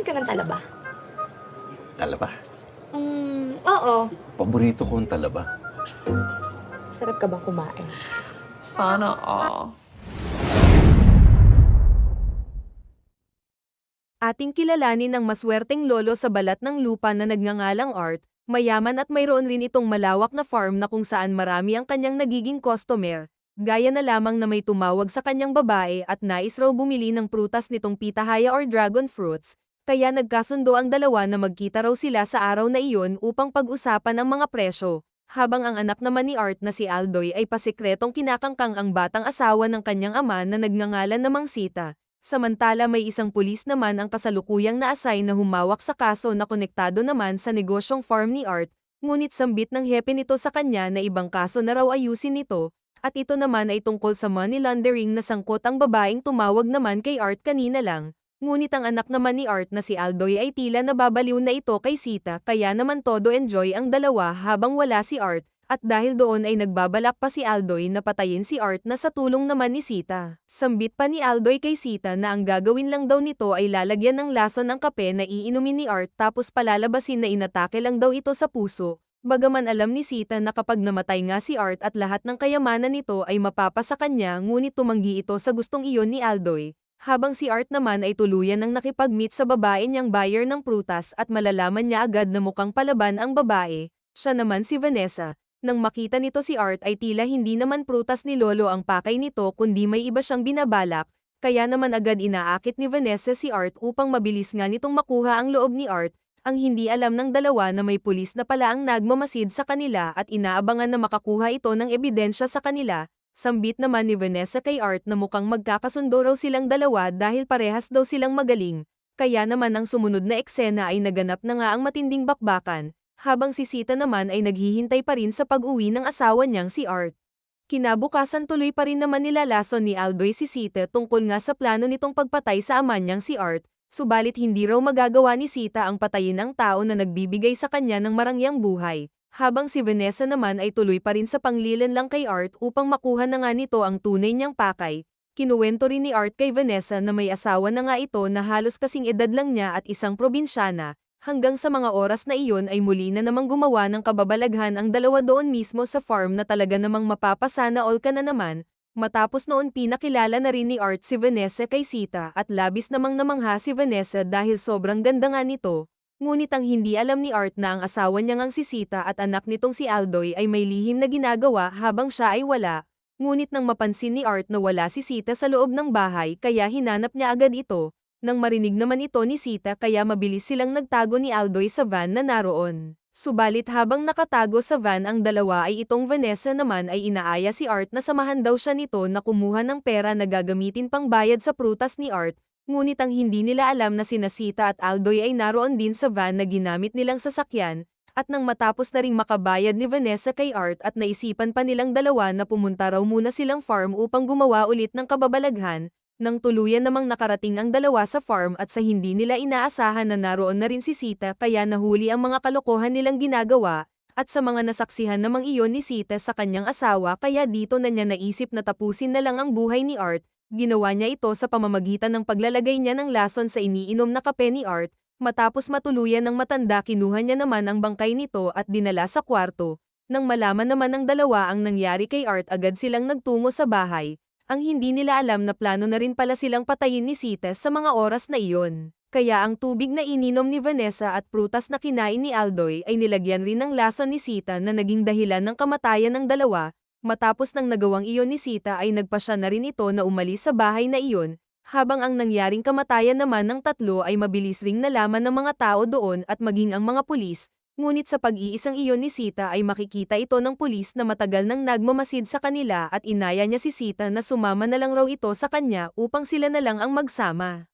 Kumakain ka ng talaba? Talaba. Oo. Paborito ko ang talaba. Sarap ka ba kumain? Sana all. Ating kilalanin ang maswerteng lolo sa balat ng lupa na nagngangalang Art, mayaman at mayroon rin itong malawak na farm na kung saan marami ang kanyang nagiging customer, gaya na lamang na may tumawag sa kanyang babae at nais raw bumili ng prutas nitong pitahaya or dragon fruits, kaya nagkasundo ang dalawa na magkita raw sila sa araw na iyon upang pag-usapan ang mga presyo, habang ang anak naman ni Art na si Aldoy ay pasikretong kinakangkang ang batang asawa ng kanyang ama na nagngangalan namang Sita. Samantala may isang pulis naman ang kasalukuyang na-assign na humawak sa kaso na konektado naman sa negosyong farm ni Art, ngunit sambit ng hepe nito sa kanya na ibang kaso na raw ayusin nito, at ito naman ay tungkol sa money laundering na sangkot ang babaeng tumawag naman kay Art kanina lang. Ngunit ang anak naman ni Art na si Aldoy ay tila nababaliw na ito kay Sita kaya naman todo enjoy ang dalawa habang wala si Art. At dahil doon ay nagbabalak pa si Aldoy na patayin si Art na sa tulong naman ni Sita. Sambit pa ni Aldoy kay Sita na ang gagawin lang daw nito ay lalagyan ng lason ng kape na iinumin ni Art tapos palalabasin na inatake lang daw ito sa puso. Bagaman alam ni Sita na kapag namatay nga si Art at lahat ng kayamanan nito ay mapapa sa kanya ngunit tumanggi ito sa gustong iyon ni Aldoy. Habang si Art naman ay tuluyan ng nakipag-meet sa babae niyang buyer ng prutas at malalaman niya agad na mukhang palaban ang babae, siya naman si Vanessa. Nang makita nito si Art ay tila hindi naman prutas ni Lolo ang pakay nito kundi may iba siyang binabalak, kaya naman agad inaakit ni Vanessa si Art upang mabilis nga nitong makuha ang loob ni Art, ang hindi alam ng dalawa na may pulis na pala ang nagmamasid sa kanila at inaabangan na makakuha ito ng ebidensya sa kanila. Sambit naman ni Vanessa kay Art na mukhang magkakasundo raw silang dalawa dahil parehas daw silang magaling, kaya naman ang sumunod na eksena ay naganap na nga ang matinding bakbakan. Habang si Sita naman ay naghihintay pa rin sa pag-uwi ng asawa niyang si Art. Kinabukasan tuloy pa rin naman nilalason ni Aldoy si Sita tungkol nga sa plano nitong pagpatay sa ama niyang si Art, subalit hindi raw magagawa ni Sita ang patayin ang tao na nagbibigay sa kanya ng marangyang buhay, habang si Vanessa naman ay tuloy pa rin sa panglilan lang kay Art upang makuha na nga nito ang tunay niyang pakay. Kinuwento rin ni Art kay Vanessa na may asawa na nga ito na halos kasing edad lang niya at isang probinsyana. Hanggang sa mga oras na iyon ay muli na namang gumawa ng kababalaghan ang dalawa doon mismo sa farm na talaga namang mapapasana all ka na naman, matapos noon pinakilala na rin ni Art si Vanessa kay Sita at labis namang namangha si Vanessa dahil sobrang ganda nga nito, ngunit ang hindi alam ni Art na ang asawa niya ngang si Sita at anak nitong si Aldoy ay may lihim na ginagawa habang siya ay wala, ngunit nang mapansin ni Art na wala si Sita sa loob ng bahay kaya hinanap niya agad ito. Nang marinig naman ito ni Sita kaya mabilis silang nagtago ni Aldoy sa van na naroon. Subalit habang nakatago sa van ang dalawa ay itong Vanessa naman ay inaaya si Art na samahan daw siya nito na kumuha ng pera na gagamitin pang bayad sa prutas ni Art, ngunit ang hindi nila alam na sina Sita at Aldoy ay naroon din sa van na ginamit nilang sasakyan, at nang matapos na ring makabayad ni Vanessa kay Art at naisipan pa nilang dalawa na pumunta raw muna silang farm upang gumawa ulit ng kababalaghan, nang tuluyan namang nakarating ang dalawa sa farm at sa hindi nila inaasahan na naroon na rin si Sita kaya nahuli ang mga kalokohan nilang ginagawa, at sa mga nasaksihan namang iyon ni Sita sa kanyang asawa kaya dito na niya naisip na tapusin na lang ang buhay ni Art, ginawa niya ito sa pamamagitan ng paglalagay niya ng lason sa iniinom na kape ni Art, matapos matuluyan ng matanda kinuha niya naman ang bangkay nito at dinala sa kwarto. Nang malaman naman ng dalawa ang nangyari kay Art agad silang nagtungo sa bahay. Ang hindi nila alam na plano na rin pala silang patayin ni Sita sa mga oras na iyon. Kaya ang tubig na ininom ni Vanessa at prutas na kinain ni Aldoy ay nilagyan rin ng lason ni Sita na naging dahilan ng kamatayan ng dalawa. Matapos ng nagawang iyon ni Sita ay nagpasya na rin ito na umalis sa bahay na iyon, habang ang nangyaring kamatayan naman ng tatlo ay mabilis ring nalaman ng mga tao doon at maging ang mga pulis. Ngunit sa pag-iisang iyon ni Sita ay makikita ito ng pulis na matagal nang nagmamasid sa kanila at inaya niya si Sita na sumama na lang raw ito sa kanya upang sila na lang ang magsama.